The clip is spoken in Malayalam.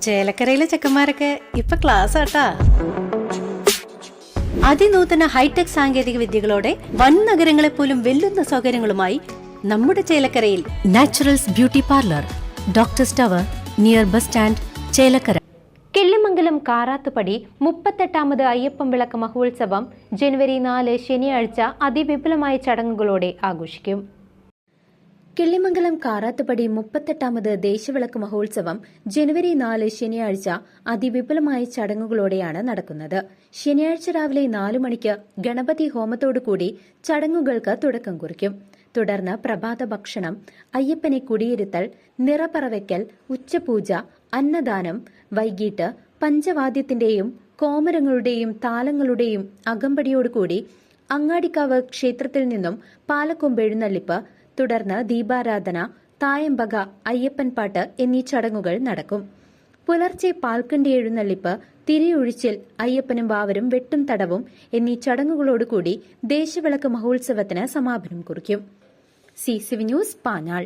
ചേലക്കരയിലെ ചെക്കന്മാരൊക്കെ ഇപ്പൊ ക്ലാസ് ആട്ടാ. അതിനൂതന ഹൈടെക് സാങ്കേതിക വിദ്യകളോടെ വൻ നഗരങ്ങളെ പോലും വെല്ലുന്ന സൗകര്യങ്ങളുമായി നമ്മുടെ ചേലക്കരയിൽ naturals beauty parlour, doctors tower, near bus stand, Chelakkara. Killimangalam Karathupadi 38ാമത് അയ്യപ്പൻ വിളക്ക് മഹോത്സവം ജനുവരി 4 ശനിയാഴ്ച അതിവിപുലമായ ചടങ്ങുകളോടെ ആഘോഷിക്കും. കിള്ളിമംഗലം കാറാത്തുപടി 38ാമത് ദേശവിളക്ക് മഹോത്സവം ജനുവരി 4 ശനിയാഴ്ച അതിവിപുലമായ ചടങ്ങുകളോടെയാണ് നടക്കുന്നത്. ശനിയാഴ്ച രാവിലെ 4 മണിക്ക് ഗണപതി ഹോമത്തോടുകൂടി ചടങ്ങുകൾക്ക് തുടക്കം കുറിക്കും. തുടർന്ന് പ്രഭാത ഭക്ഷണം, അയ്യപ്പനെ കുടിയിരുത്തൽ, നിറപറവയ്ക്കൽ, ഉച്ചപൂജ, അന്നദാനം, വൈകിട്ട് പഞ്ചവാദ്യത്തിന്റെയും കോമരങ്ങളുടെയും താളങ്ങളുടെയും അകമ്പടിയോടുകൂടി അങ്ങാടിക്കാവ് ക്ഷേത്രത്തിൽ നിന്നും പാലക്കൊമ്പെഴുന്നള്ളിപ്പ്, തുടർന്ന് ദീപാരാധന, തായമ്പക, അയ്യപ്പൻ പാട്ട് എന്നീ ചടങ്ങുകൾ നടക്കും. പുലർച്ചെ പാൽക്കണ്ടി എഴുന്നള്ളിപ്പ്, തിരിയൊഴിച്ചിൽ, അയ്യപ്പനും വാവരും വെട്ടും തടവും എന്നീ ചടങ്ങുകളോടുകൂടി ദേശവിളക്ക് മഹോത്സവത്തിന് സമാപനം കുറിക്കും. CCV news, Panjal.